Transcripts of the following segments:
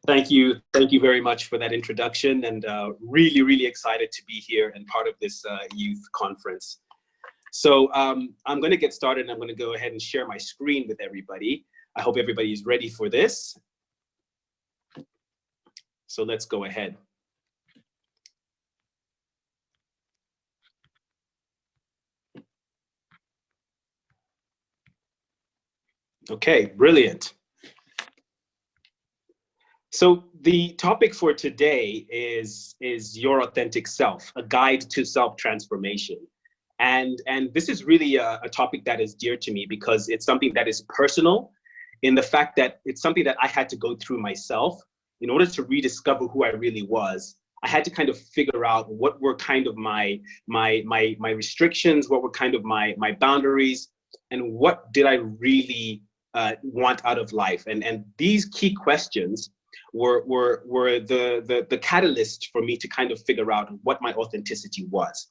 Thank you very much for that introduction, and really excited to be here and part of this youth conference. So I'm going to get started, and I'm going to go ahead and share my screen with everybody. I hope everybody is ready for this. So let's go ahead. Okay, brilliant. So the topic for today is your authentic self, a guide to self-transformation. And this is really a topic that is dear to me because it's something that is personal in the fact that it's something that I had to go through myself in order to rediscover who I really was. I had to kind of figure out what were kind of my restrictions, what were kind of my boundaries, and what did I really want out of life. And these key questions were the catalyst for me to kind of figure out what my authenticity was.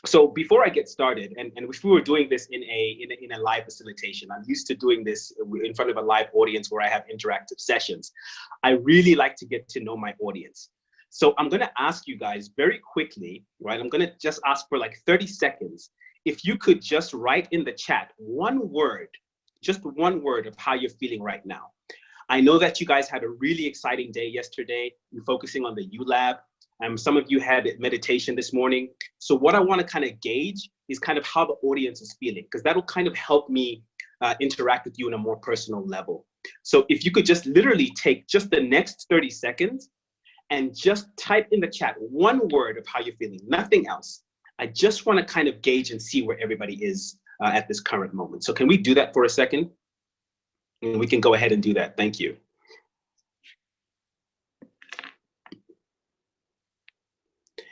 So before I get started, and if we were doing this in a live facilitation, I'm used to doing this in front of a live audience where I have interactive sessions. I really like to get to know my audience. So I'm gonna ask you guys very quickly, right? I'm gonna just ask for like 30 seconds. If you could just write in the chat one word, just one word of how you're feeling right now. I know that you guys had a really exciting day yesterday. You're focusing on the ULab. Some of you had meditation this morning. So what I want to kind of gauge is kind of how the audience is feeling, because that'll kind of help me interact with you on a more personal level. So if you could just literally take just the next 30 seconds and just type in the chat one word of how you're feeling, nothing else. I just want to kind of gauge and see where everybody is at this current moment. So can we do that for a second? And we can go ahead and do that. Thank you.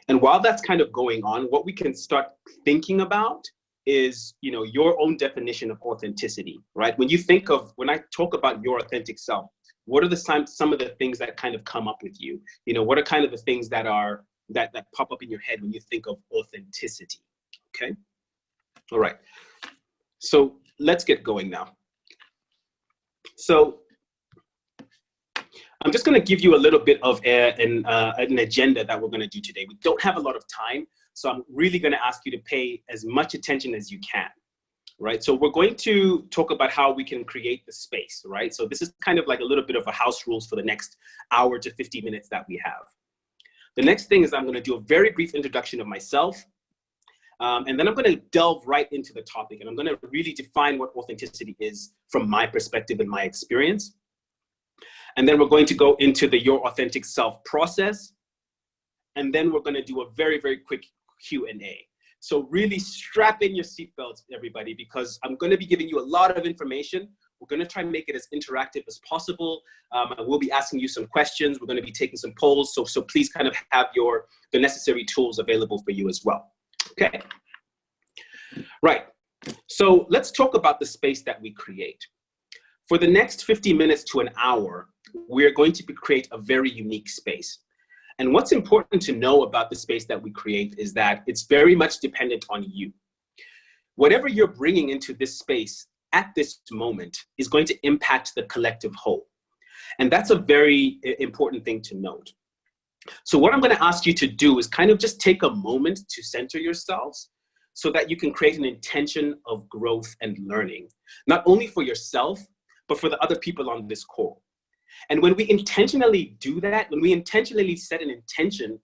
And while that's kind of going on, what we can start thinking about is, you know, your own definition of authenticity, right? When I talk about your authentic self, what are some of the things that kind of come up with you? You know, what are kind of the things that pop up in your head when you think of authenticity? Okay. All right. So let's get going now. So I'm just going to give you a little bit of an agenda that we're going to do today. We don't have a lot of time, so I'm really going to ask you to pay as much attention as you can, right? So we're going to talk about how we can create the space, right? So this is kind of like a little bit of a house rules for the next hour to 50 minutes that we have. The next thing is I'm going to do a very brief introduction of myself, and then I'm going to delve right into the topic, and I'm going to really define what authenticity is from my perspective and my experience. And then we're going to go into the Your Authentic Self process. And then we're going to do a very quick Q&A. So really strap in your seatbelts, everybody, because I'm going to be giving you a lot of information. We're going to try and make it as interactive as possible. We'll be asking you some questions. We're going to be taking some polls. So please kind of have the necessary tools available for you as well. Okay. Right. So let's talk about the space that we create. For the next 50 minutes to an hour, we're going to create a very unique space. And what's important to know about the space that we create is that it's very much dependent on you. Whatever you're bringing into this space at this moment is going to impact the collective whole. And that's a very important thing to note. So what I'm going to ask you to do is kind of just take a moment to center yourselves so that you can create an intention of growth and learning, not only for yourself, but for the other people on this call. And when we intentionally do that, when we intentionally set an intention,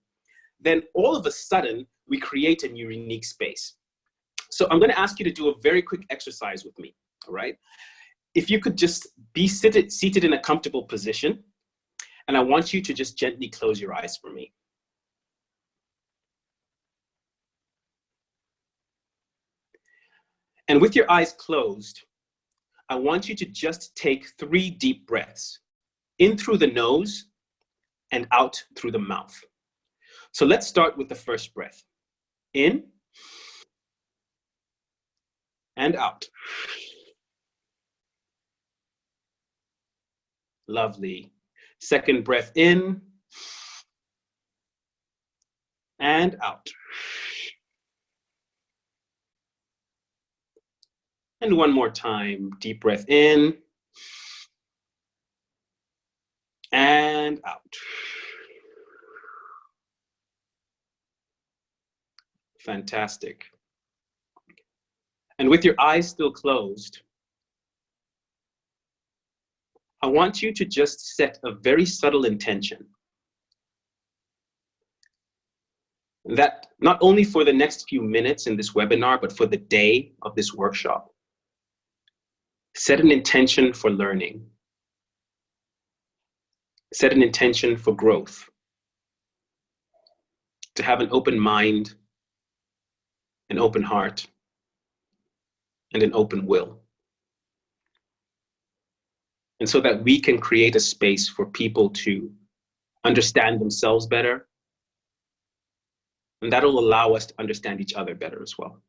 then all of a sudden we create a new unique space. So I'm going to ask you to do a very quick exercise with me, all right? If you could just be seated in a comfortable position, and I want you to just gently close your eyes for me. And with your eyes closed, I want you to just take 3 deep breaths, in through the nose and out through the mouth. So let's start with the first breath. In and out. Lovely. Second breath in and out. And one more time, deep breath in and and out. Fantastic. And with your eyes still closed, I want you to just set a very subtle intention that not only for the next few minutes in this webinar, but for the day of this workshop, set an intention for learning. Set an intention for growth, to have an open mind, an open heart, and an open will. And so that we can create a space for people to understand themselves better, and that'll allow us to understand each other better as well.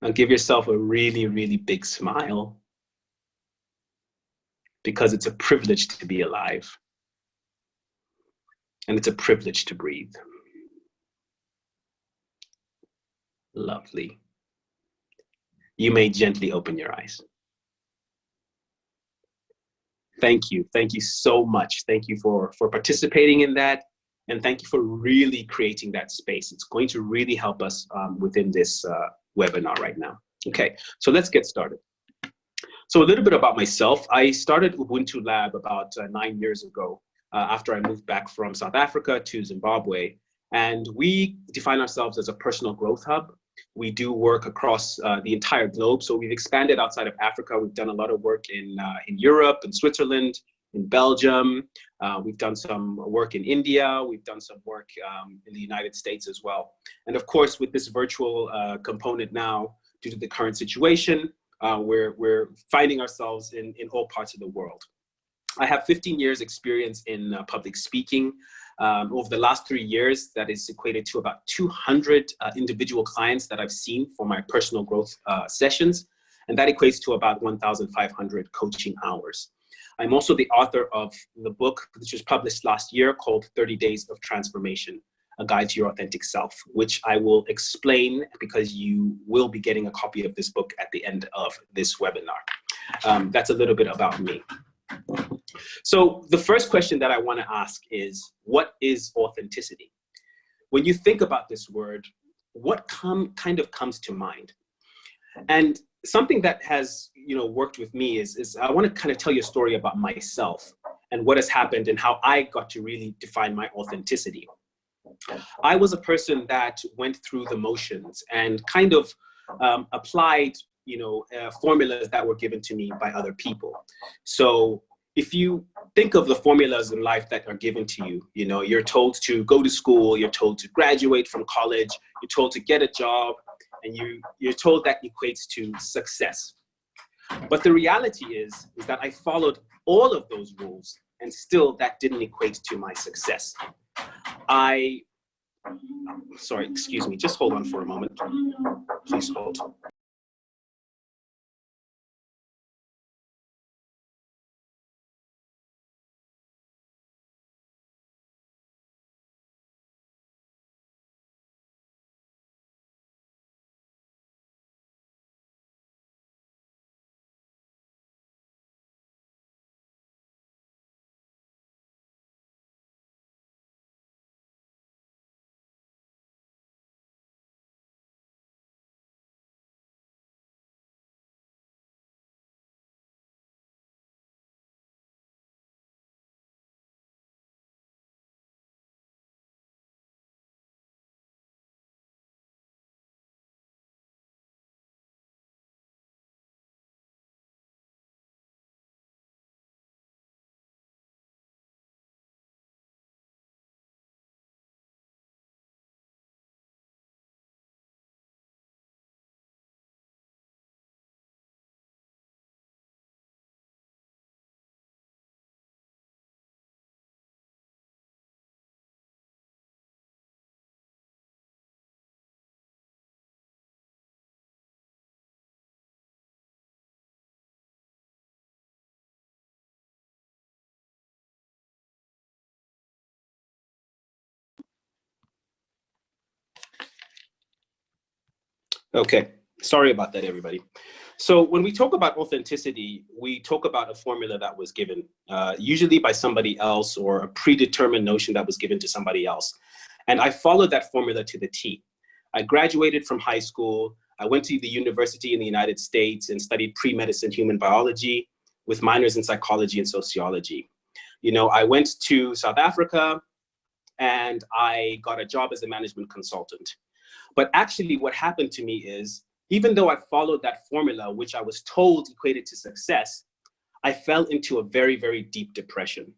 Now give yourself a really, really big smile, because it's a privilege to be alive. And it's a privilege to breathe. Lovely. You may gently open your eyes. Thank you. Thank you so much. Thank you for participating in that. And thank you for really creating that space. It's going to really help us within this webinar right now. Okay, so let's get started. So a little bit about myself. I started Ubuntu Lab about 9 years ago after I moved back from South Africa to Zimbabwe. And we define ourselves as a personal growth hub. We do work across the entire globe. So we've expanded outside of Africa. We've done a lot of work in Europe, in Switzerland, in Belgium. We've done some work in India. We've done some work in the United States as well. And of course, with this virtual component now, due to the current situation, we're finding ourselves in all parts of the world. I have 15 years experience in public speaking. Over the last 3 years, that is equated to about 200 individual clients that I've seen for my personal growth sessions. And that equates to about 1,500 coaching hours. I'm also the author of the book, which was published last year, called 30 Days of Transformation, A Guide to Your Authentic Self, which I will explain because you will be getting a copy of this book at the end of this webinar. That's a little bit about me. So the first question that I want to ask is, what is authenticity? When you think about this word, what kind of comes to mind? And something that has worked with me is I want to kind of tell you a story about myself and what has happened and how I got to really define my authenticity. I was a person that went through the motions and kind of applied formulas that were given to me by other people. So if you think of the formulas in life that are given to you, you're told to go to school, you're told to graduate from college, you're told to get a job, and you're told that equates to success. But the reality is that I followed all of those rules, and still that didn't equate to my success. Sorry, excuse me, just hold on for a moment. Please hold. Okay, sorry about that, everybody. So when we talk about authenticity, we talk about a formula that was given, usually by somebody else, or a predetermined notion that was given to somebody else. And I followed that formula to the T. I graduated from high school. I went to the university in the United States and studied pre-medicine human biology with minors in psychology and sociology. You know, I went to South Africa and I got a job as a management consultant. But actually what happened to me is, even though I followed that formula, which I was told equated to success, I fell into a very, very deep depression.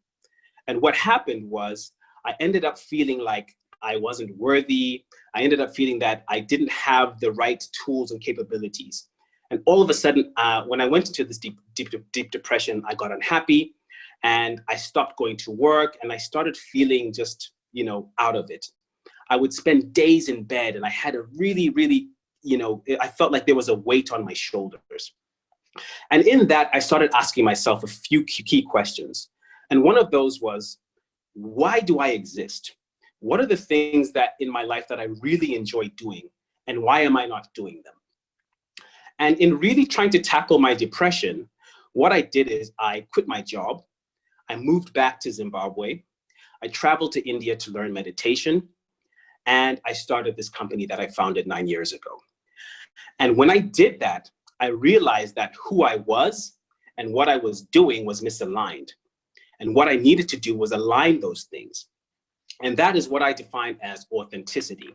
And what happened was I ended up feeling like I wasn't worthy. I ended up feeling that I didn't have the right tools and capabilities. And all of a sudden, when I went into this deep depression, I got unhappy and I stopped going to work and I started feeling just, you know, out of it. I would spend days in bed and I had a really, really, you know, I felt like there was a weight on my shoulders. And in that, I started asking myself a few key questions. And one of those was, why do I exist? What are the things that in my life that I really enjoy doing? And why am I not doing them? And in really trying to tackle my depression, what I did is I quit my job. I moved back to Zimbabwe. I traveled to India to learn meditation. And I started this company that I founded 9 years ago. And when I did that, I realized that who I was and what I was doing was misaligned. And what I needed to do was align those things. And that is what I define as authenticity.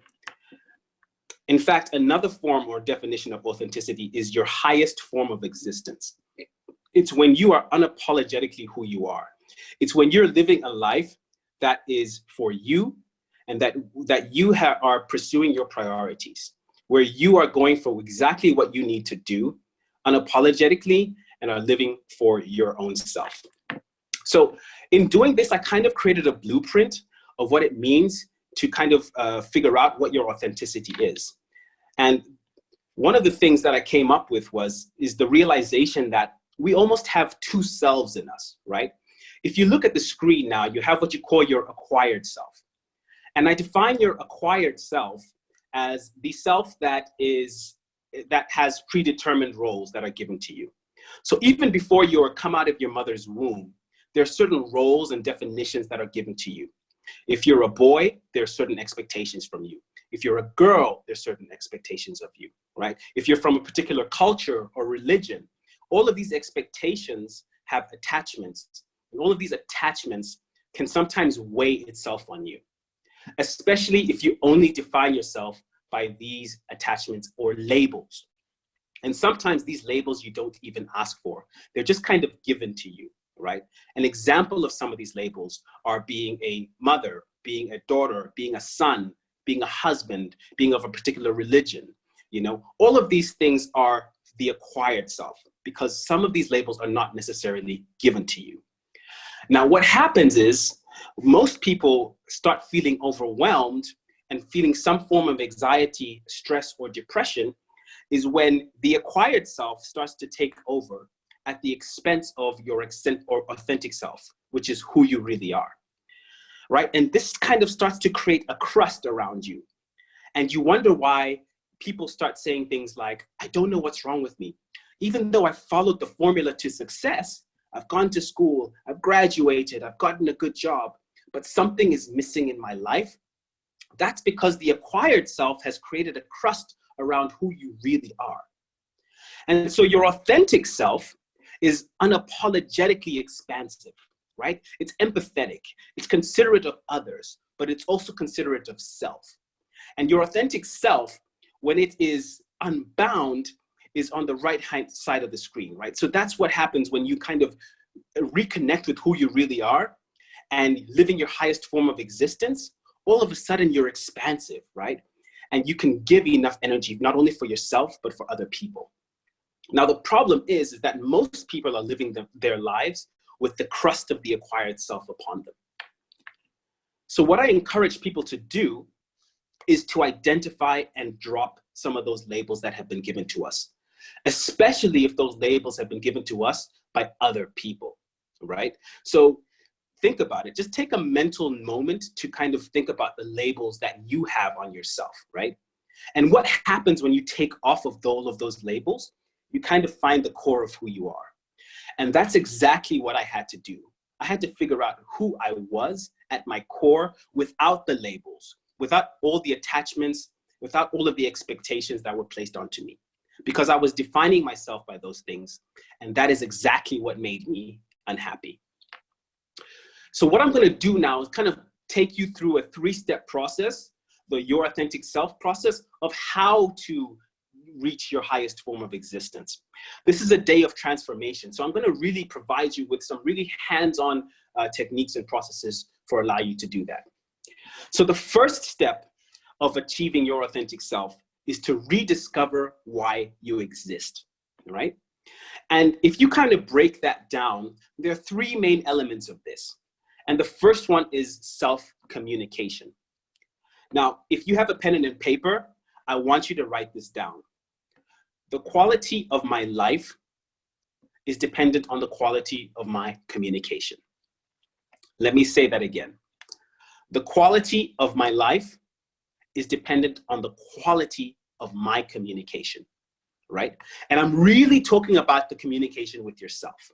In fact, another form or definition of authenticity is your highest form of existence. It's when you are unapologetically who you are. It's when you're living a life that is for you and that you are pursuing your priorities, where you are going for exactly what you need to do unapologetically and are living for your own self. So in doing this, I kind of created a blueprint of what it means to kind of figure out what your authenticity is. And one of the things that I came up with is the realization that we almost have two selves in us, right? If you look at the screen now, you have what you call your acquired self. And I define your acquired self as the self that has predetermined roles that are given to you. So even before you come out of your mother's womb, there are certain roles and definitions that are given to you. If you're a boy, there are certain expectations from you. If you're a girl, there's certain expectations of you, right? If you're from a particular culture or religion, all of these expectations have attachments. And all of these attachments can sometimes weigh itself on you, especially if you only define yourself by these attachments or labels. And sometimes these labels you don't even ask for. They're just kind of given to you, right? An example of some of these labels are being a mother, being a daughter, being a son, being a husband, being of a particular religion. You know, all of these things are the acquired self because some of these labels are not necessarily given to you. Now, what happens is most people start feeling overwhelmed and feeling some form of anxiety, stress, or depression is when the acquired self starts to take over at the expense of your authentic self, which is who you really are, right? And this kind of starts to create a crust around you. And you wonder why people start saying things like, I don't know what's wrong with me. Even though I followed the formula to success, I've gone to school, I've graduated, I've gotten a good job, but something is missing in my life. That's because the acquired self has created a crust around who you really are. And so your authentic self is unapologetically expansive, right? It's empathetic, it's considerate of others, but it's also considerate of self. And your authentic self, when it is unbound, is on the right-hand side of the screen, right? So that's what happens when you kind of reconnect with who you really are and living your highest form of existence. All of a sudden you're expansive, right? And you can give enough energy, not only for yourself, but for other people. Now, the problem is that most people are living their lives with the crust of the acquired self upon them. So what I encourage people to do is to identify and drop some of those labels that have been given to us, especially if those labels have been given to us by other people, right? So think about it. Just take a mental moment to kind of think about the labels that you have on yourself, right? And what happens when you take off of all of those labels? you kind of find the core of who you are. And that's exactly what I had to do. I had to figure out who I was at my core without the labels, without all the attachments, without all of the expectations that were placed onto me, because I was defining myself by those things. And that is exactly what made me unhappy. So what I'm going to do now is kind of take you through a 3-step process, the Your Authentic Self process, of how to reach your highest form of existence. This is a day of transformation. So I'm going to really provide you with some really hands-on techniques and processes for allow you to do that. So the first step of achieving your authentic self is to rediscover why you exist, right? And if you kind of break that down, there are 3 main elements of this. And the first one is self-communication. Now, if you have a pen and a paper, I want you to write this down. The quality of my life is dependent on the quality of my communication. Let me say that again. The quality of my life is dependent on the quality of my communication, right? And I'm really talking about the communication with yourself,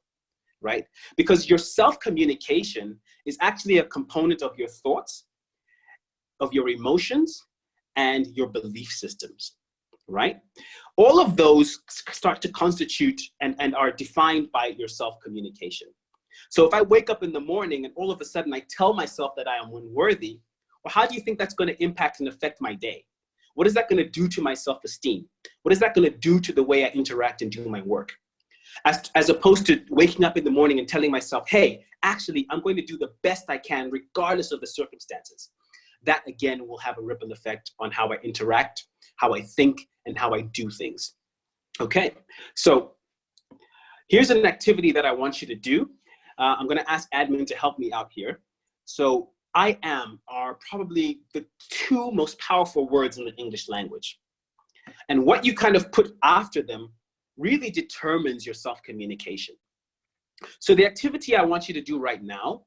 right? Because your self-communication is actually a component of your thoughts, of your emotions, and your belief systems, right? All of those start to constitute and are defined by your self-communication. So if I wake up in the morning and all of a sudden I tell myself that I am unworthy, well, how do you think that's going to impact and affect my day? What is that going to do to my self-esteem? What is that going to do to the way I interact and do my work? As opposed to waking up in the morning and telling myself, hey, actually, I'm going to do the best I can regardless of the circumstances. That, again, will have a ripple effect on how I interact, how I think, and how I do things. Okay, so here's an activity that I want you to do. I'm going to ask admin to help me out here. So I am are probably the 2 most powerful words in the English language. And what you kind of put after them really determines your self-communication. So the activity I want you to do right now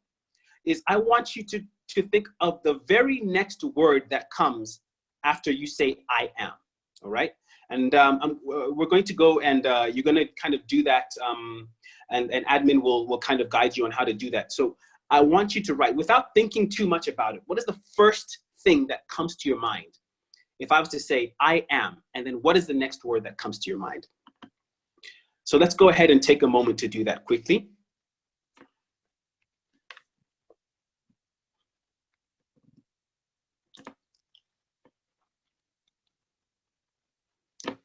is I want you to think of the very next word that comes after you say I am, all right? And we're going to go and you're going to kind of do that and admin will kind of guide you on how to do that. So I want you to write, without thinking too much about it, what is the first thing that comes to your mind? If I was to say I am, and then what is the next word that comes to your mind? So let's go ahead and take a moment to do that quickly.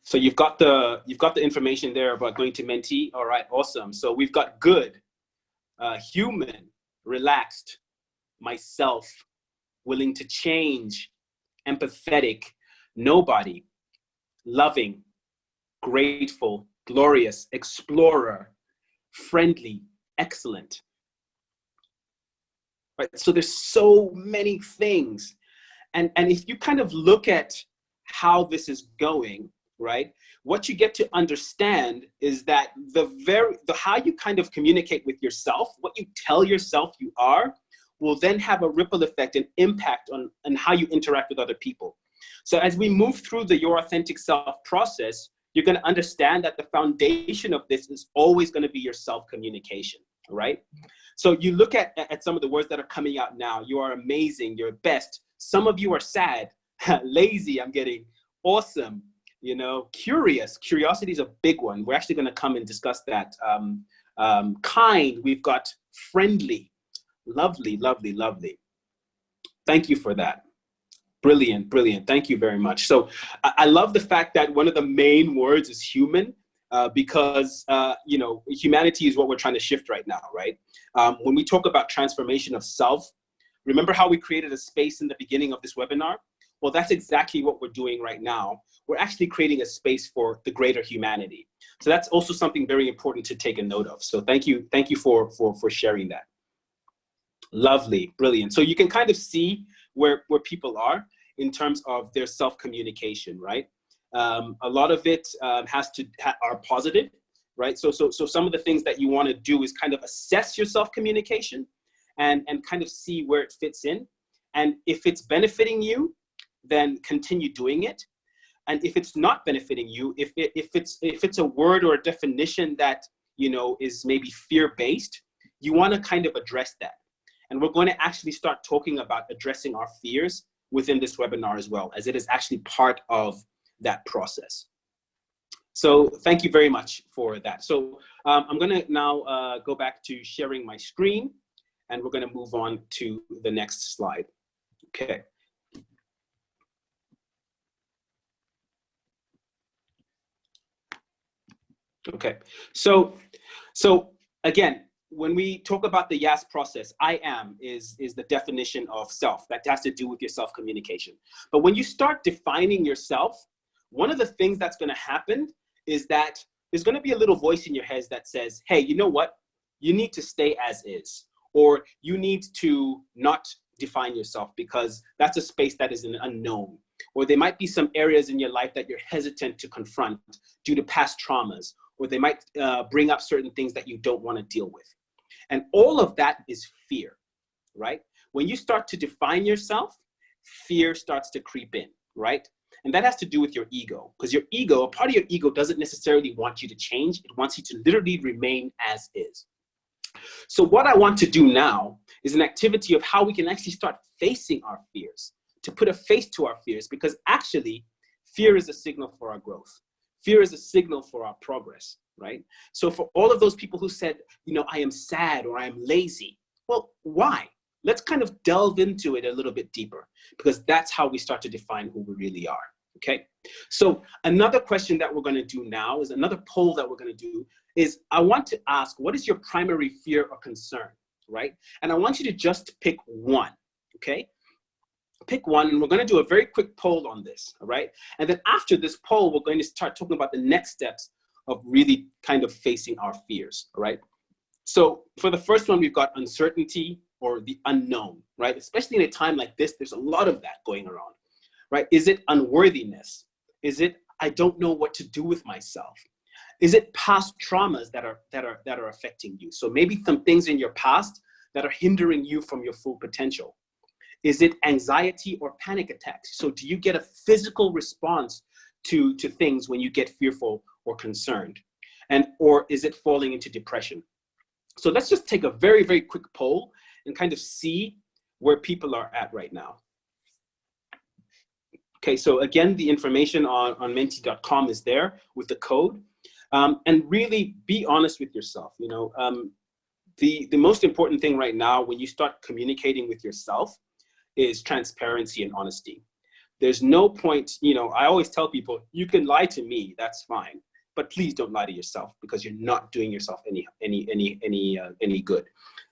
So you've got the information there about going to Menti. All right, awesome. So we've got good, human, relaxed, myself, willing to change, empathetic, nobody, loving, grateful, glorious, explorer, friendly, excellent. Right? So there's so many things. And if you kind of look at how this is going, right, what you get to understand is that how you kind of communicate with yourself, what you tell yourself you are, will then have a ripple effect and impact on how you interact with other people. So as we move through the Your Authentic Self process, you're going to understand that the foundation of this is always going to be your self-communication, right? So you look at some of the words that are coming out now. You are amazing, you're best. Some of you are sad, lazy, I'm getting, awesome, you know, curious. Curiosity is a big one. We're actually going to come and discuss that. Kind, we've got friendly, lovely, lovely, lovely. Thank you for that. Brilliant, brilliant. Thank you very much. So I love the fact that one of the main words is human, because, you know, humanity is what we're trying to shift right now, right? When we talk about transformation of self, remember how we created a space in the beginning of this webinar? Well, that's exactly what we're doing right now. We're actually creating a space for the greater humanity. So that's also something very important to take a note of. So thank you for sharing that. Lovely, brilliant. So you can kind of see where people are in terms of their self-communication, right? A lot of it are positive, right? So some of the things that you want to do is kind of assess your self-communication and kind of see where it fits in. And if it's benefiting you, then continue doing it. And if it's not benefiting you, if it's a word or a definition that, you know, is maybe fear-based, you want to kind of address that. And we're going to actually start talking about addressing our fears within this webinar as well, as it is actually part of that process. So thank you very much for that. So I'm going to now go back to sharing my screen, and we're going to move on to the next slide. Okay. Okay. So again, when we talk about the YAS process, I am is the definition of self. That has to do with your self-communication. But when you start defining yourself, one of the things that's going to happen is that there's going to be a little voice in your head that says, hey, you know what? You need to stay as is, or you need to not define yourself because that's a space that is an unknown. Or there might be some areas in your life that you're hesitant to confront due to past traumas, or they might bring up certain things that you don't want to deal with. And all of that is fear, right? When you start to define yourself, fear starts to creep in, right? And that has to do with your ego, because your ego, a part of your ego doesn't necessarily want you to change. It wants you to literally remain as is. So what I want to do now is an activity of how we can actually start facing our fears, to put a face to our fears, because actually fear is a signal for our growth. Fear is a signal for our progress, right? So for all of those people who said, you know, I am sad or I am lazy, well, why? Let's kind of delve into it a little bit deeper, because that's how we start to define who we really are, okay? So another question that we're going to do now is another poll that we're going to do is I want to ask, what is your primary fear or concern, right? And I want you to just pick one, okay? Pick one, and we're going to do a very quick poll on this, all right? And then after this poll, we're going to start talking about the next steps of really kind of facing our fears, all right? So for the first one, we've got uncertainty or the unknown, right? Especially in a time like this, there's a lot of that going around, right? Is it unworthiness? Is it, I don't know what to do with myself? Is it past traumas that are affecting you? So maybe some things in your past that are hindering you from your full potential. Is it anxiety or panic attacks? So do you get a physical response to things when you get fearful or concerned? And, or is it falling into depression? So let's just take a very, very quick poll and kind of see where people are at right now. Okay, so again, the information on menti.com is there with the code. And really be honest with yourself. You know, the most important thing right now when you start communicating with yourself is transparency and honesty. There's no point, you know, I always tell people, you can lie to me, that's fine, but please don't lie to yourself, because you're not doing yourself any good.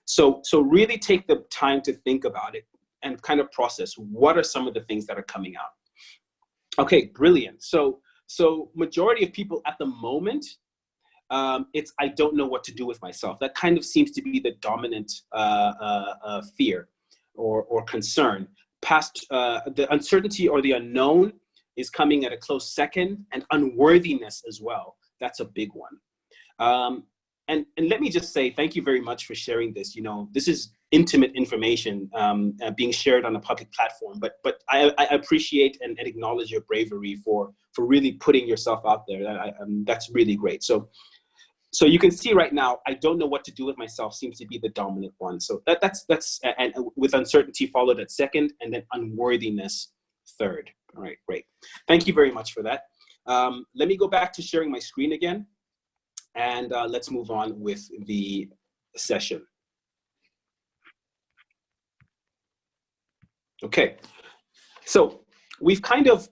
So really take the time to think about it and kind of process what are some of the things that are coming out. Okay, brilliant. So majority of people at the moment, it's I don't know what to do with myself. That kind of seems to be the dominant fear or concern. Past the uncertainty or the unknown is coming at a close second, and unworthiness as well. That's a big one. And let me just say thank you very much for sharing this. You know, this is intimate information being shared on a public platform, but I appreciate and acknowledge your bravery for really putting yourself out there. That's really great. So you can see right now, I don't know what to do with myself seems to be the dominant one. So that's and with uncertainty followed at second, and then unworthiness third. All right, great. Thank you very much for that. Let me go back to sharing my screen again, and let's move on with the session. Okay, so we've kind of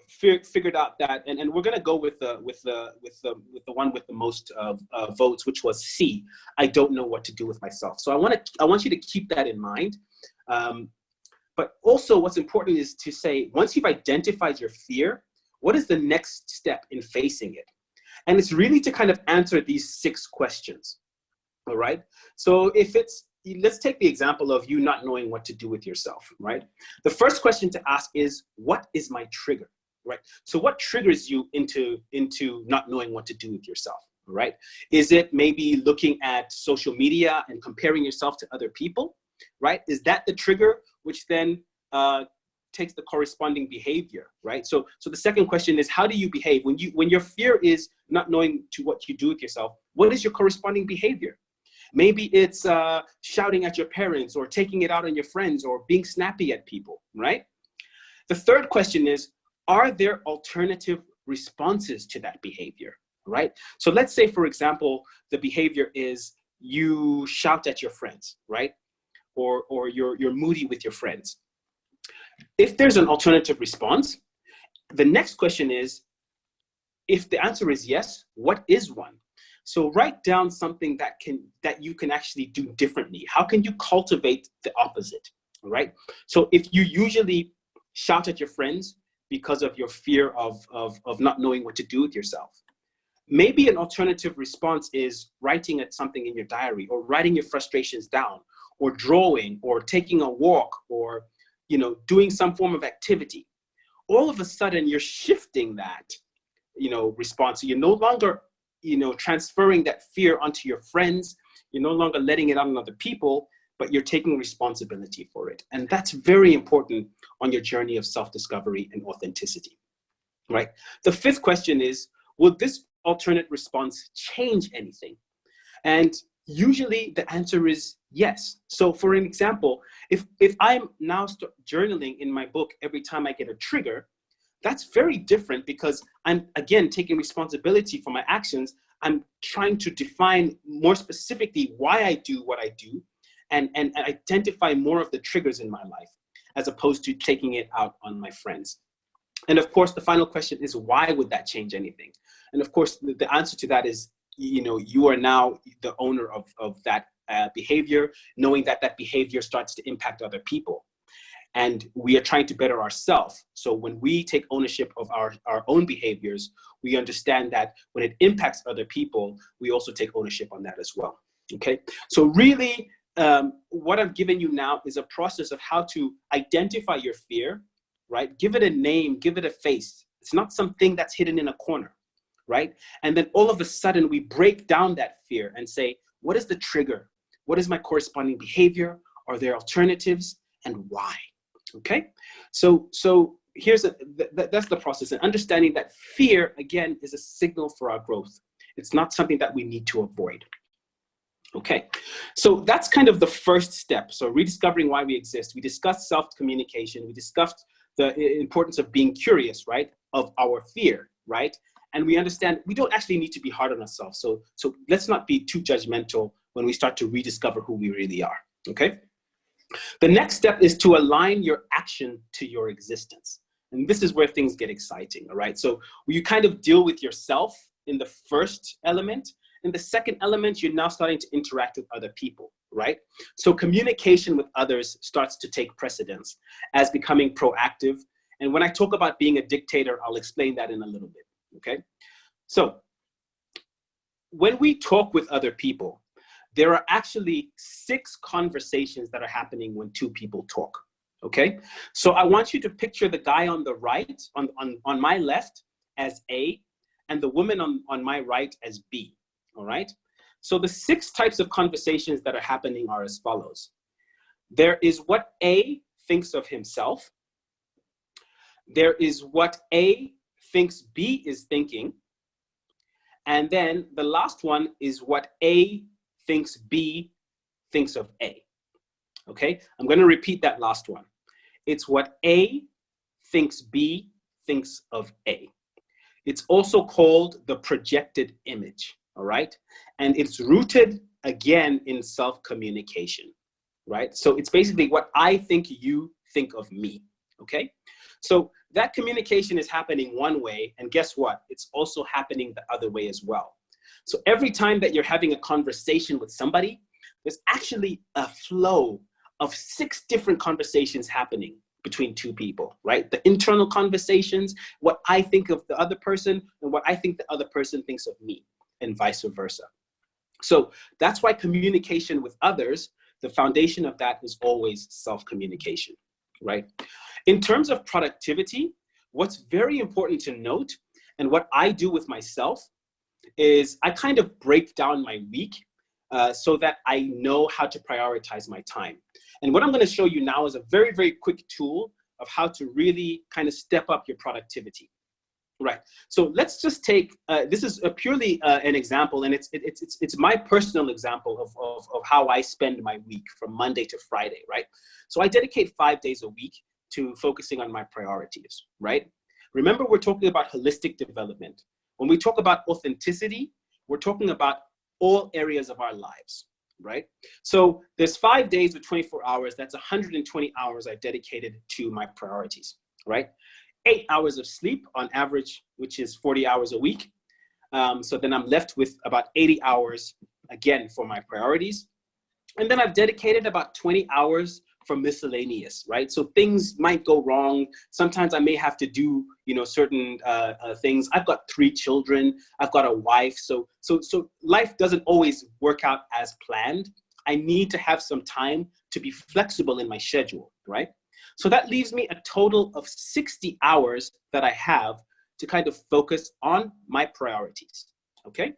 figured out that, and we're going to go with the one with the most votes, which was C. I don't know what to do with myself. So I want you to keep that in mind. But also, what's important is to say, once you've identified your fear, what is the next step in facing it? And it's really to kind of answer these 6 questions. All right. So if it's, let's take the example of you not knowing what to do with yourself, right? The first question to ask is, what is my trigger, right? So what triggers you into not knowing what to do with yourself, right? Is it maybe looking at social media and comparing yourself to other people, right? Is that the trigger, which then takes the corresponding behavior, right? So the second question is, how do you behave when your fear is not knowing to what you do with yourself? What is your corresponding behavior? Maybe it's shouting at your parents, or taking it out on your friends, or being snappy at people, right? The third question is, are there alternative responses to that behavior, right? So let's say, for example, the behavior is you shout at your friends, right? Or you're moody with your friends. If there's an alternative response, the next question is, if the answer is yes, what is one? So write down something that you can actually do differently. How can you cultivate the opposite, all right? So if you usually shout at your friends because of your fear of not knowing what to do with yourself, maybe an alternative response is writing at something in your diary, or writing your frustrations down, or drawing, or taking a walk, or doing some form of activity. All of a sudden, you're shifting that response. So you're no longer transferring that fear onto your friends. You're no longer letting it out on other people, but you're taking responsibility for it. And that's very important on your journey of self-discovery and authenticity, right? The fifth question is, will this alternate response change anything? And usually the answer is yes. So for an example, if I'm now journaling in my book every time I get a trigger, that's very different, because I'm, again, taking responsibility for my actions. I'm trying to define more specifically why I do what I do, and identify more of the triggers in my life, as opposed to taking it out on my friends. And of course, the final question is, why would that change anything? And of course, the answer to that is, you are now the owner of that behavior, knowing that that behavior starts to impact other people. And we are trying to better ourselves. So when we take ownership of our own behaviors, we understand that when it impacts other people, we also take ownership on that as well. Okay, so really, what I've given you now is a process of how to identify your fear, right? Give it a name, give it a face. It's not something that's hidden in a corner, right? And then all of a sudden we break down that fear and say, what is the trigger? What is my corresponding behavior? Are there alternatives, and why? Okay, so that's the process, and understanding that fear, again, is a signal for our growth. It's not something that we need to avoid. Okay, so that's kind of the first step. So rediscovering why we exist. We discussed self-communication. We discussed the importance of being curious, right? Of our fear, right? And we understand we don't actually need to be hard on ourselves. So let's not be too judgmental when we start to rediscover who we really are, okay? The next step is to align your action to your existence. And this is where things get exciting, all right? So you kind of deal with yourself in the first element. In the second element, you're now starting to interact with other people, right? So communication with others starts to take precedence as becoming proactive. And when I talk about being a dictator, I'll explain that in a little bit, okay? So when we talk with other people, there are actually 6 conversations that are happening when 2 people talk, okay? So I want you to picture the guy on the right, on my left, as A, and the woman on my right as B, all right? So the 6 types of conversations that are happening are as follows. There is what A thinks of himself. There is what A thinks B is thinking. And then the last one is what A thinks B thinks of A. Okay, I'm going to repeat that last one. It's what A thinks B thinks of A. It's also called the projected image, all right? And it's rooted, again, in self-communication, right? So it's basically what I think you think of me, okay? So that communication is happening one way, and guess what? It's also happening the other way as well. So every time that you're having a conversation with somebody, there's actually a flow of 6 different conversations happening between 2 people, right? The internal conversations, what I think of the other person, and what I think the other person thinks of me, and vice versa. So that's why communication with others, the foundation of that is always self-communication, right? In terms of productivity, what's very important to note, and what I do with myself, is I kind of break down my week so that I know how to prioritize my time. And what I'm going to show you now is a very, very quick tool of how to really kind of step up your productivity. Right. So let's just take, this is a purely an example, and it's my personal example of how I spend my week from Monday to Friday, right? So I dedicate 5 days a week to focusing on my priorities, right? Remember, we're talking about holistic development. When we talk about authenticity, we're talking about all areas of our lives, right? So there's 5 days with 24 hours, that's 120 hours I've dedicated to my priorities, right? 8 hours of sleep on average, which is 40 hours a week. So then I'm left with about 80 hours, again, for my priorities. And then I've dedicated about 20 hours for miscellaneous, right? So things might go wrong. Sometimes I may have to do, certain things. I've got 3 children. I've got a wife. So life doesn't always work out as planned. I need to have some time to be flexible in my schedule, right? So that leaves me a total of 60 hours that I have to kind of focus on my priorities, okay?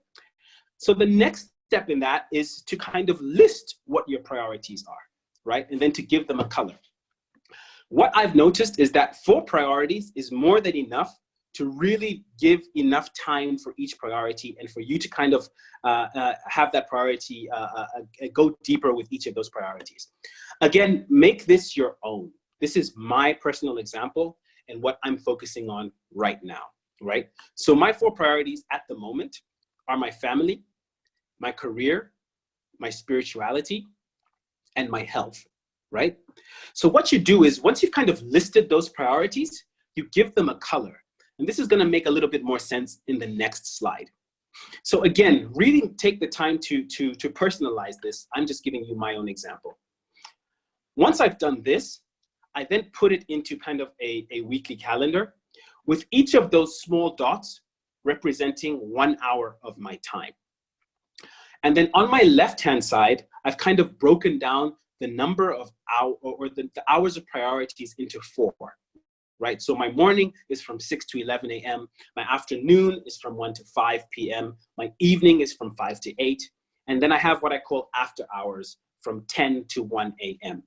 So the next step in that is to kind of list what your priorities are, right? And then to give them a color. What I've noticed is that 4 priorities is more than enough to really give enough time for each priority and for you to kind of have that priority go deeper with each of those priorities. Again, make this your own. This is my personal example and what I'm focusing on right now, right? So my 4 priorities at the moment are my family, my career, my spirituality, and my health, right? So what you do is once you've kind of listed those priorities, you give them a color. And this is gonna make a little bit more sense in the next slide. So again, really take the time to personalize this. I'm just giving you my own example. Once I've done this, I then put it into kind of a weekly calendar with each of those small dots representing 1 hour of my time. And then on my left-hand side, I've kind of broken down the number of the hours of priorities into 4, right? So my morning is from 6 to 11 a.m. My afternoon is from 1 to 5 p.m. My evening is from 5 to 8. And then I have what I call after hours from 10 to 1 a.m.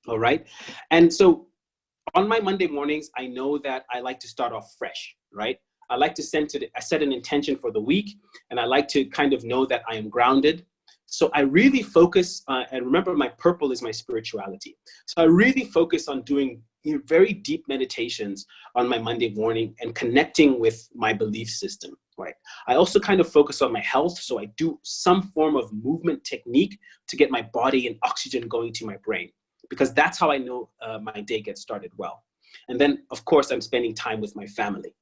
All right. And so on my Monday mornings, I know that I like to start off fresh, right? I like to set an intention for the week, and I like to kind of know that I am grounded. So I really focus, and remember my purple is my spirituality. So I really focus on doing very deep meditations on my Monday morning and connecting with my belief system, right? I also kind of focus on my health. So I do some form of movement technique to get my body and oxygen going to my brain, because that's how I know my day gets started well. And then, of course, I'm spending time with my family.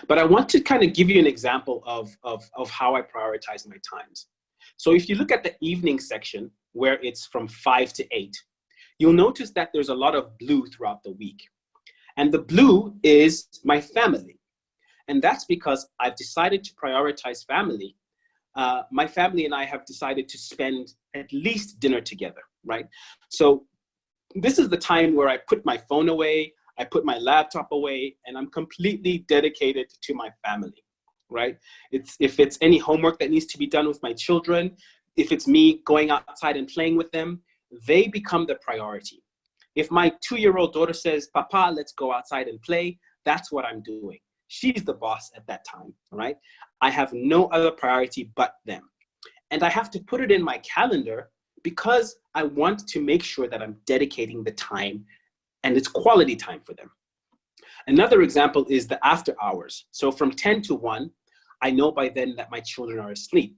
But I want to kind of give you an example of how I prioritize my times. So if you look at the evening section, where it's from 5 to 8, you'll notice that there's a lot of blue throughout the week. And the blue is my family. And that's because I've decided to prioritize family. My family and I have decided to spend at least dinner together, right? So this is the time where I put my phone away, I put my laptop away, and I'm completely dedicated to my family, right? If it's any homework that needs to be done with my children, if it's me going outside and playing with them, they become the priority. If my 2-year-old daughter says, Papa, let's go outside and play, that's what I'm doing. She's the boss at that time, right? I have no other priority but them. And I have to put it in my calendar because I want to make sure that I'm dedicating the time and it's quality time for them. Another example is the after hours. So from 10 to 1, I know by then that my children are asleep.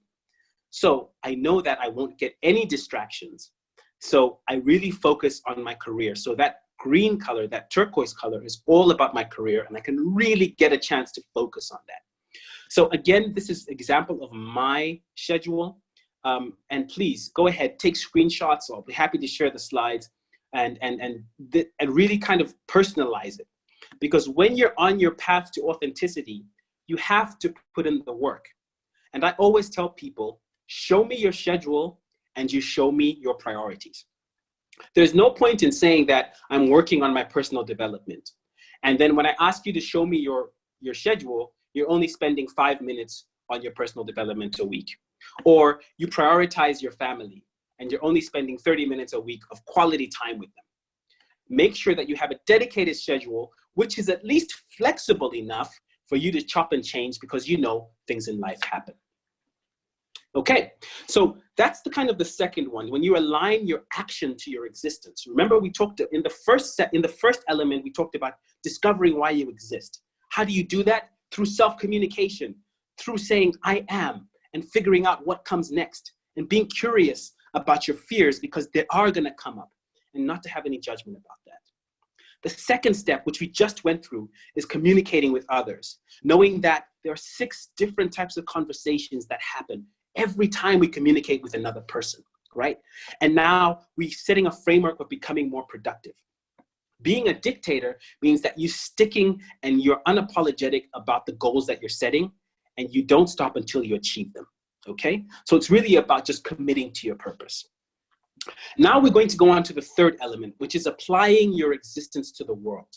So I know that I won't get any distractions. So I really focus on my career. So that green color, that turquoise color is all about my career, and I can really get a chance to focus on that. So again, this is an example of my schedule. And please go ahead, take screenshots. I'll be happy to share the slides and really kind of personalize it. Because when you're on your path to authenticity, you have to put in the work. And I always tell people, show me your schedule and you show me your priorities. There's no point in saying that I'm working on my personal development. And then when I ask you to show me your schedule, you're only spending 5 minutes on your personal development a week. Or you prioritize your family and you're only spending 30 minutes a week of quality time with them. make sure that you have a dedicated schedule, which is at least flexible enough for you to chop and change because you know things in life happen. Okay, so that's the kind of the second one, when you align your action to your existence. Remember, we talked in the first element, we talked about discovering why you exist. How do you do that? Through self-communication, through saying, I am, and figuring out what comes next, and being curious about your fears because they are gonna come up, and not to have any judgment about that. The second step, which we just went through, is communicating with others, knowing that there are 6 different types of conversations that happen every time we communicate with another person, right? And now we're setting a framework of becoming more productive. Being a dictator means that you're sticking and you're unapologetic about the goals that you're setting, and you don't stop until you achieve them, okay? So it's really about just committing to your purpose. Now we're going to go on to the third element, which is applying your existence to the world.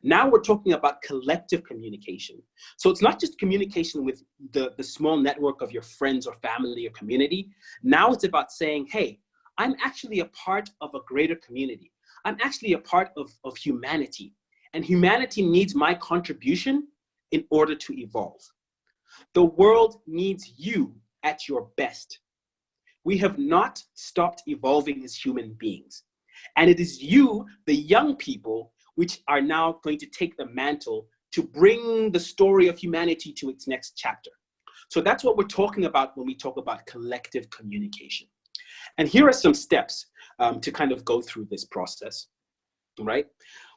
Now we're talking about collective communication. So it's not just communication with the small network of your friends or family or community. Now it's about saying, hey, I'm actually a part of a greater community. I'm actually a part of humanity. And humanity needs my contribution in order to evolve. The world needs you at your best. We have not stopped evolving as human beings. And it is you, the young people, which are now going to take the mantle to bring the story of humanity to its next chapter. So that's what we're talking about when we talk about collective communication. And here are some steps to kind of go through this process, right?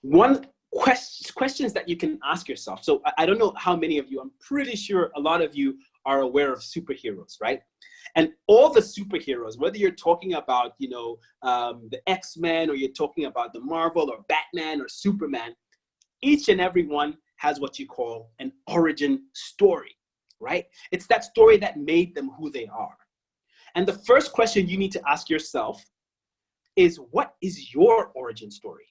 One, questions that you can ask yourself. So I don't know how many of you, I'm pretty sure a lot of you are aware of superheroes, right? And all the superheroes, whether you're talking about, you know, the X-Men, or you're talking about the Marvel or Batman or Superman, each and every one has what you call an origin story, right? It's that story that made them who they are. And the first question you need to ask yourself is, what is your origin story,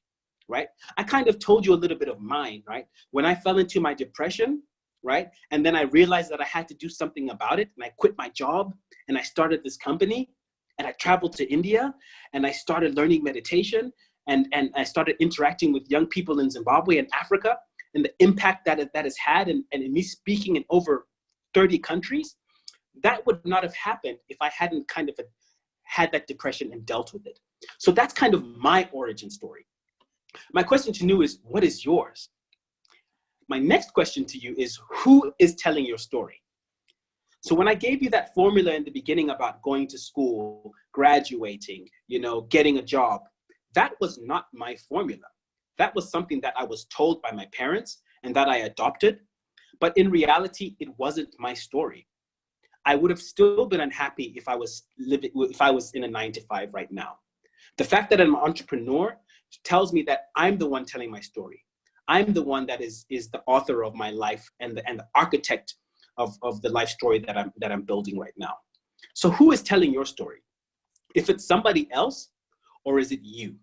right? I kind of told you a little bit of mine, right? When I fell into my depression, right? And then I realized that I had to do something about it, and I quit my job and I started this company, and I traveled to India and I started learning meditation, and I started interacting with young people in Zimbabwe and Africa, and the impact that has had, and in me speaking in over 30 countries. That would not have happened if I hadn't kind of had that depression and dealt with it. So that's kind of my origin story. My question to you is, what is yours? My next question to you is, who is telling your story? So when I gave you that formula in the beginning about going to school, graduating, you know, getting a job, that was not my formula. That was something that I was told by my parents and that I adopted. But in reality, it wasn't my story. I would have still been unhappy if I was in a 9-to-5 right now. The fact that I'm an entrepreneur tells me that I'm the one telling my story. I'm the one that is the author of my life and the architect of the life story that I'm building right now. So who is telling your story? If it's somebody else, or is it you,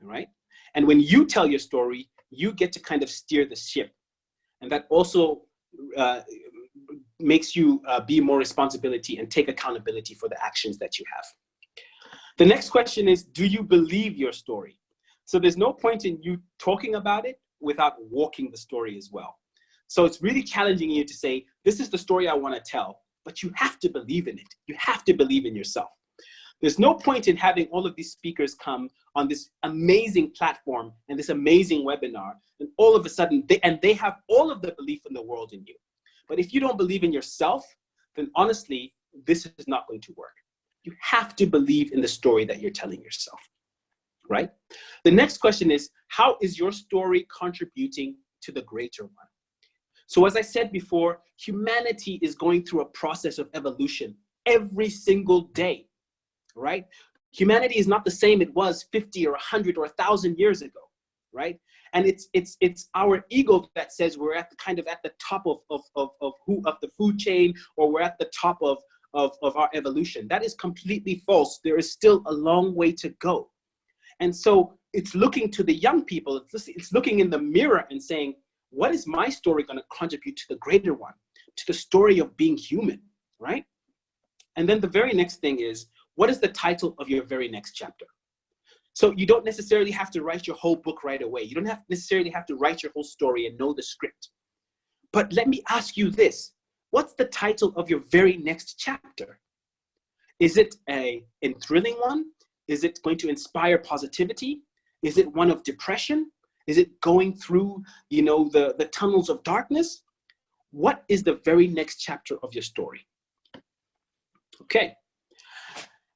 right? And when you tell your story, you get to kind of steer the ship. And that also makes you be more responsibility and take accountability for the actions that you have. The next question is, do you believe your story? So there's no point in you talking about it without walking the story as well. So it's really challenging you to say, this is the story I want to tell, but you have to believe in it. You have to believe in yourself. There's no point in having all of these speakers come on this amazing platform and this amazing webinar, and all of a sudden, they have all of the belief in the world in you. But if you don't believe in yourself, then honestly, this is not going to work. You have to believe in the story that you're telling yourself, right? The next question is, how is your story contributing to the greater one? So as I said before, humanity is going through a process of evolution every single day, right? Humanity is not the same it was 50 or 100 or 1,000 years ago, right? And it's our ego that says we're at the top of the food chain, or we're at the top of our evolution. That is completely false. There is still a long way to go. And so it's looking to the young people, it's looking in the mirror and saying, what is my story going to contribute to the greater one, to the story of being human, right? And then the very next thing is, what is the title of your very next chapter? So you don't necessarily have to write your whole book right away. You don't necessarily have to write your whole story and know the script. But let me ask you this. What's the title of your very next chapter? Is it a thrilling one? Is it going to inspire positivity? Is it one of depression? Is it going through, the tunnels of darkness? What is the very next chapter of your story? Okay.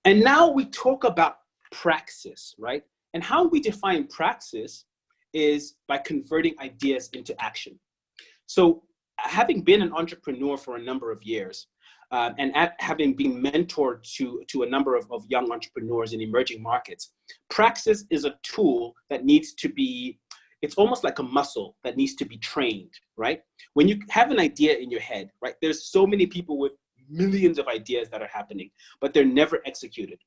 And now we talk about praxis, right? And how we define praxis is by converting ideas into action. So having been an entrepreneur for a number of years, and having been mentored to a number of young entrepreneurs in emerging markets, praxis is a tool that needs to be, it's almost like a muscle that needs to be trained, right? When you have an idea in your head, right, there's so many people with millions of ideas that are happening, but they're never executed.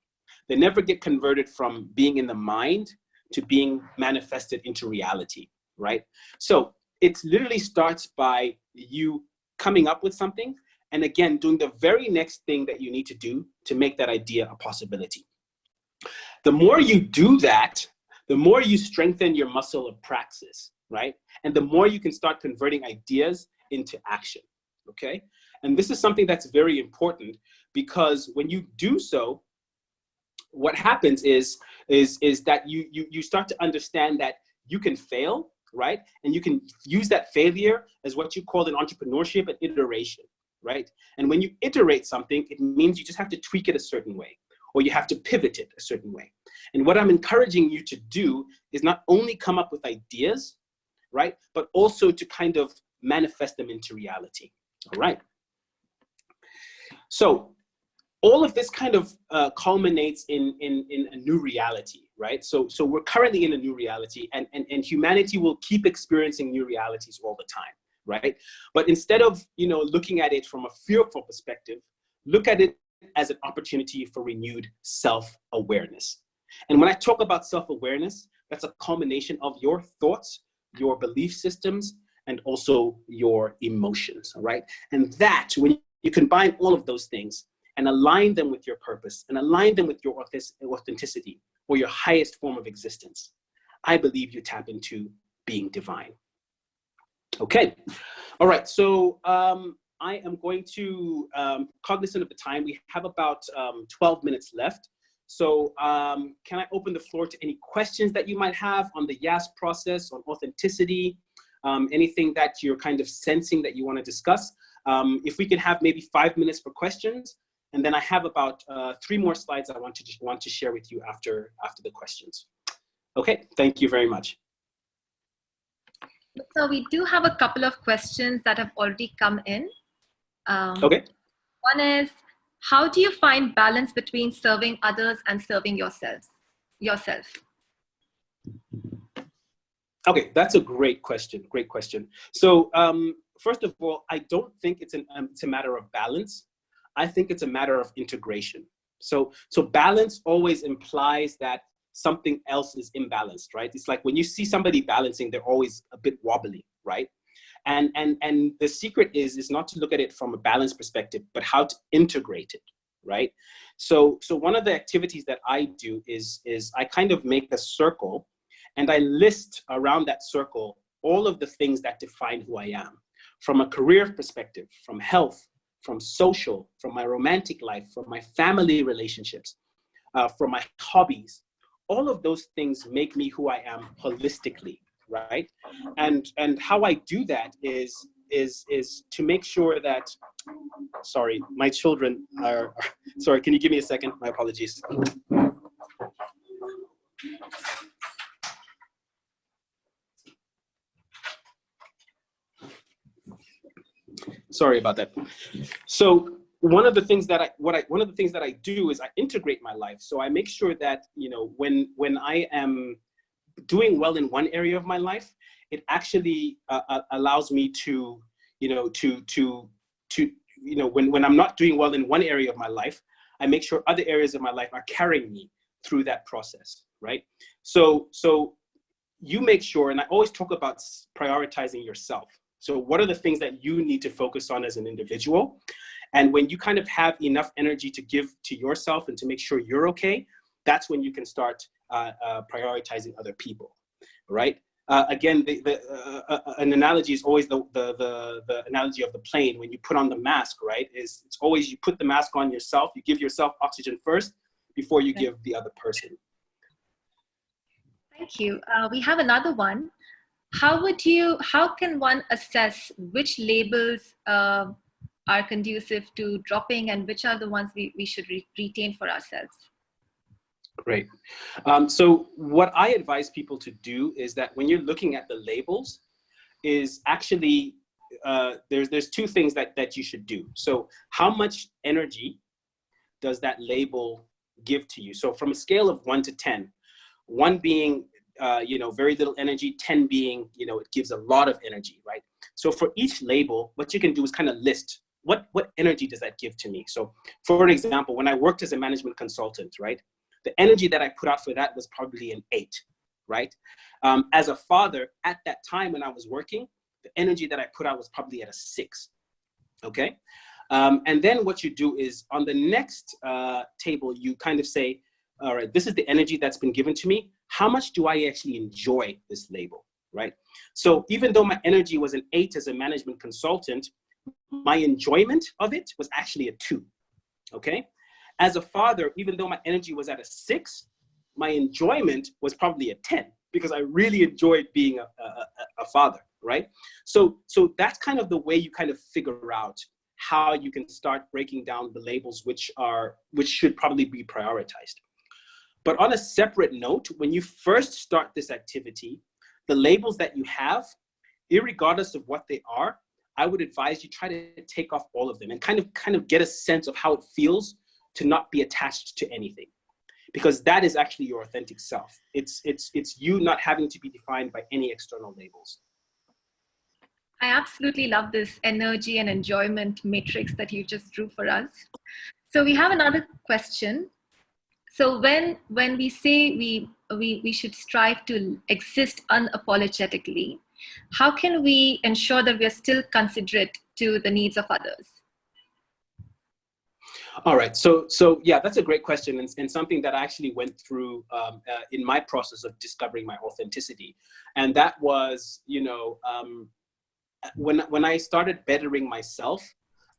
They never get converted from being in the mind to being manifested into reality, right? So it literally starts by you coming up with something, and again, doing the very next thing that you need to do to make that idea a possibility. The more you do that, the more you strengthen your muscle of praxis, right? And the more you can start converting ideas into action, okay? And this is something that's very important, because when you do so, what happens is that you start to understand that you can fail, right? And you can use that failure as what you call in entrepreneurship an iteration, right? And when you iterate something, it means you just have to tweak it a certain way, or you have to pivot it a certain way. And what I'm encouraging you to do is not only come up with ideas, right? But also to kind of manifest them into reality, all right? So all of this kind of culminates in a new reality, right? So we're currently in a new reality, and humanity will keep experiencing new realities all the time, right? But instead of, looking at it from a fearful perspective, look at it as an opportunity for renewed self-awareness. And when I talk about self-awareness, that's a culmination of your thoughts, your belief systems, and also your emotions, all right? And that, when you combine all of those things and align them with your purpose and align them with your authenticity or your highest form of existence, I believe you tap into being divine. Okay, all right, so I am going to, cognizant of the time, we have about 12 minutes left. So can I open the floor to any questions that you might have on the YAS process, on authenticity, anything that you're kind of sensing that you want to discuss? If we can have maybe 5 minutes for questions, and then I have about 3 more slides I want to share with you after the questions. Okay, thank you very much. So we do have a couple of questions that have already come in. Okay. One is, how do you find balance between serving others and serving yourself? Okay, that's a great question. Great question. So first of all, I don't think it's a matter of balance. I think it's a matter of integration. So balance always implies that something else is imbalanced, right? It's like when you see somebody balancing, they're always a bit wobbly, right? And the secret is not to look at it from a balance perspective, but how to integrate it, right? So one of the activities that I do is I kind of make a circle, and I list around that circle all of the things that define who I am, from a career perspective, from health, from social, from my romantic life, from my family relationships, from my hobbies. All of those things make me who I am holistically, right? And how I do that is to make sure that, sorry, my children are sorry, can you give me a second? My apologies. Sorry about that. So one of the things that I do is I integrate my life. So I make sure that, when I am doing well in one area of my life, it actually allows me to, when I'm not doing well in one area of my life, I make sure other areas of my life are carrying me through that process, right? So you make sure, and I always talk about prioritizing yourself. So what are the things that you need to focus on as an individual? And when you kind of have enough energy to give to yourself and to make sure you're okay, that's when you can start prioritizing other people, right? Again, an analogy is always the analogy of the plane. When you put on the mask, right, it's always you put the mask on yourself, you give yourself oxygen first before you give the other person. Thank you. We have another one. How can one assess which labels are conducive to dropping and which are the ones we should retain for ourselves? Great. So what I advise people to do is that when you're looking at the labels is actually, there's two things that you should do. So how much energy does that label give to you? So from a scale of 1 to 10, 1 being, very little energy, 10 being, it gives a lot of energy, right? So for each label, what you can do is kind of list what energy does that give to me? So for an example, when I worked as a management consultant, right? The energy that I put out for that was probably an 8, right? As a father, at that time when I was working, the energy that I put out was probably at a 6, okay? And then what you do is on the next table, you kind of say, all right, this is the energy that's been given to me. How much do I actually enjoy this label, right? So even though my energy was an 8 as a management consultant, my enjoyment of it was actually a 2, okay? As a father, even though my energy was at a 6, my enjoyment was probably a 10 because I really enjoyed being a father, right? So that's kind of the way you kind of figure out how you can start breaking down the labels which should probably be prioritized. But on a separate note, when you first start this activity, the labels that you have, irregardless of what they are, I would advise you try to take off all of them and kind of get a sense of how it feels to not be attached to anything, because that is actually your authentic self. It's you not having to be defined by any external labels. I absolutely love this energy and enjoyment matrix that you just drew for us. So we have another question. So when we say we should strive to exist unapologetically, how can we ensure that we are still considerate to the needs of others? All right, so yeah, that's a great question, and something that I actually went through in my process of discovering my authenticity, and that was, when I started bettering myself,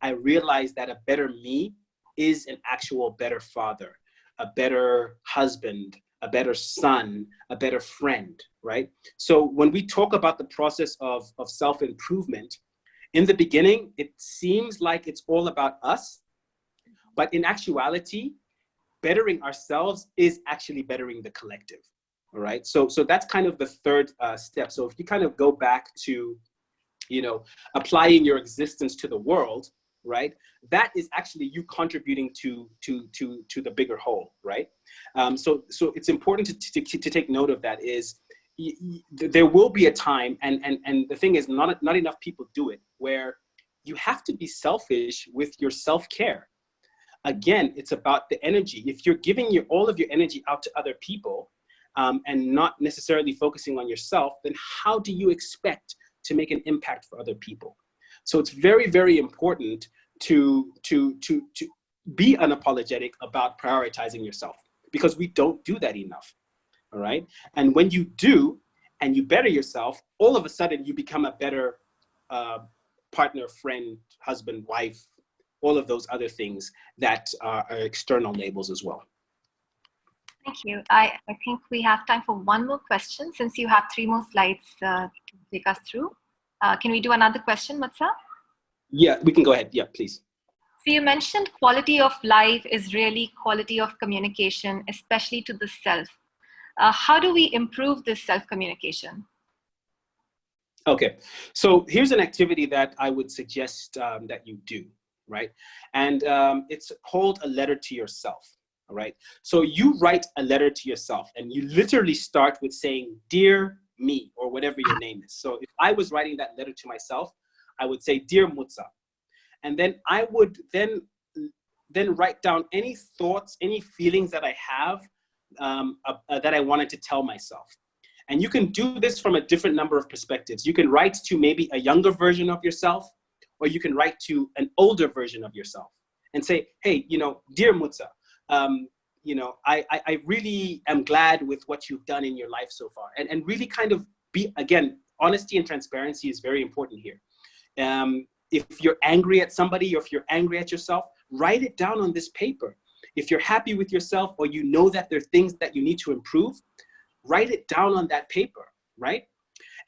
I realized that a better me is an actual better father, a better husband, a better son, a better friend, right? So when we talk about the process of self-improvement, in the beginning, it seems like it's all about us. But in actuality, bettering ourselves is actually bettering the collective, all right? So that's kind of the third step. So if you kind of go back to, applying your existence to the world, right? That is actually you contributing to the bigger whole, right? So it's important to take note of that. Is there will be a time, and the thing is, not enough people do it, where you have to be selfish with your self-care. Again, it's about the energy. If you're giving all of your energy out to other people and not necessarily focusing on yourself, then how do you expect to make an impact for other people? So it's very, very important to be unapologetic about prioritizing yourself, because we don't do that enough, all right? And when you do, and you better yourself, all of a sudden you become a better partner, friend, husband, wife, all of those other things that are external labels as well. Thank you. I think we have time for one more question, since you have 3 more slides to take us through. Can we do another question, Mutsa? Yeah, we can go ahead. Yeah, please. So you mentioned quality of life is really quality of communication, especially to the self. How do we improve this self-communication? Okay, so here's an activity that I would suggest that you do, right? And it's called a letter to yourself, all right? So you write a letter to yourself, and you literally start with saying, "Dear me," or whatever your name is. So if I was writing that letter to myself, I would say, "Dear Mutsa." And then I would then write down any thoughts, any feelings that I have that I wanted to tell myself. And you can do this from a different number of perspectives. You can write to maybe a younger version of yourself, or you can write to an older version of yourself and say, "Hey, dear Mutsa, I really am glad with what you've done in your life so far, and really kind of be, again, honesty and transparency is very important here. If you're angry at somebody, or if you're angry at yourself, write it down on this paper. If you're happy with yourself, or you know that there are things that you need to improve, write it down on that paper, right?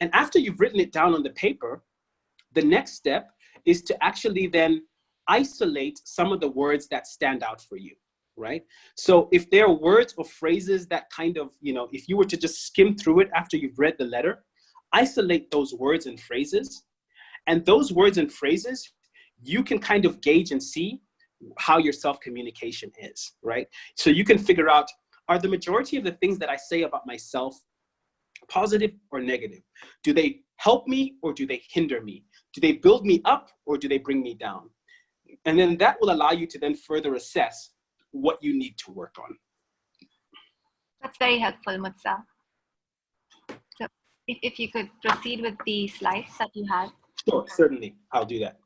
And after you've written it down on the paper, the next step is to actually then isolate some of the words that stand out for you, right? So if there are words or phrases that kind of, if you were to just skim through it after you've read the letter, isolate those words and phrases. And those words and phrases, you can kind of gauge and see how your self-communication is, right? So you can figure out, are the majority of the things that I say about myself positive or negative? Do they help me or do they hinder me? Do they build me up or do they bring me down? And then that will allow you to then further assess what you need to work on. That's very helpful, Mutsa. So if you could proceed with the slides that you had. Sure, certainly, I'll do that.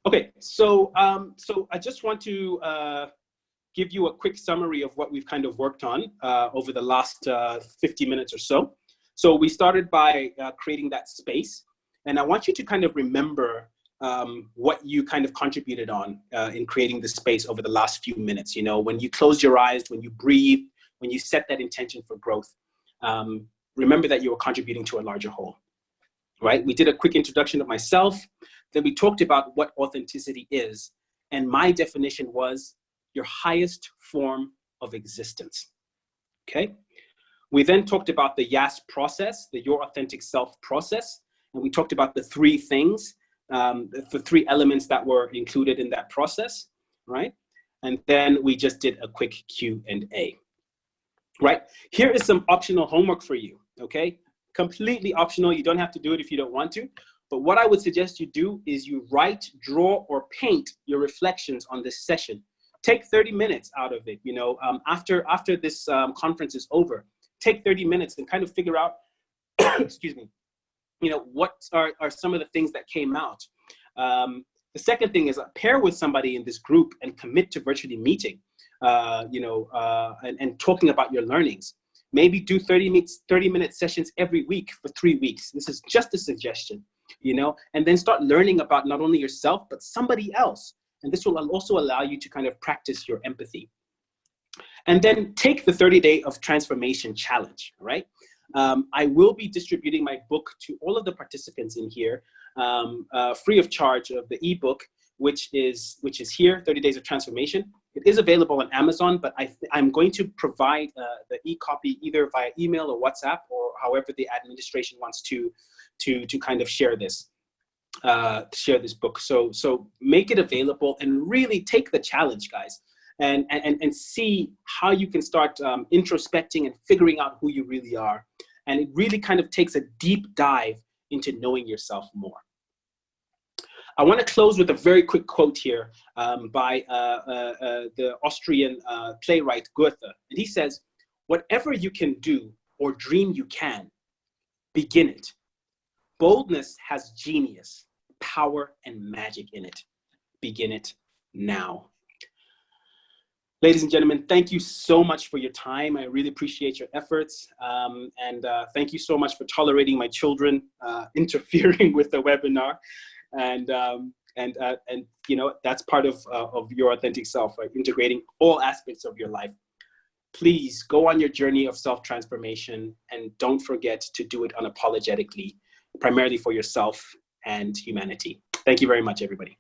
Okay, so I just want to give you a quick summary of what we've kind of worked on over the last 50 minutes or so. So we started by creating that space, and I want you to kind of remember what you kind of contributed on in creating the space over the last few minutes. When you closed your eyes, when you breathed, when you set that intention for growth, remember that you were contributing to a larger whole, right? We did a quick introduction of myself. Then we talked about what authenticity is. And my definition was your highest form of existence, okay? We then talked about the YAS process, the Your Authentic Self process. And we talked about the three things, the three elements that were included in that process, right? And then we just did a quick Q&A, right? Here is some optional homework for you, okay? Completely optional. You don't have to do it if you don't want to. But what I would suggest you do is you write, draw, or paint your reflections on this session. Take 30 minutes out of it. After this conference is over, take 30 minutes and kind of figure out, excuse me, what are some of the things that came out. The second thing is pair with somebody in this group and commit to virtually meeting, and talking about your learnings. Maybe do 30-minute sessions every week for 3 weeks. This is just a suggestion, and then start learning about not only yourself, but somebody else. And this will also allow you to kind of practice your empathy. And then take the 30-day of transformation challenge, right? I will be distributing my book to all of the participants in here, free of charge, of the ebook, which is here, 30 Days of Transformation. It is available on Amazon, but I'm going to provide the e-copy either via email or WhatsApp, or however the administration wants to kind of share this book. So make it available and really take the challenge, guys, and see how you can start introspecting and figuring out who you really are. And it really kind of takes a deep dive into knowing yourself more. I want to close with a very quick quote here by the Austrian playwright Goethe. And he says, "Whatever you can do or dream you can, begin it. Boldness has genius, power, and magic in it. Begin it now." Ladies and gentlemen, thank you so much for your time. I really appreciate your efforts. And thank you so much for tolerating my children interfering with the webinar. And that's part of Your Authentic Self, right? Integrating all aspects of your life. Please go on your journey of self-transformation, and don't forget to do it unapologetically, primarily for yourself and humanity. Thank you very much, everybody.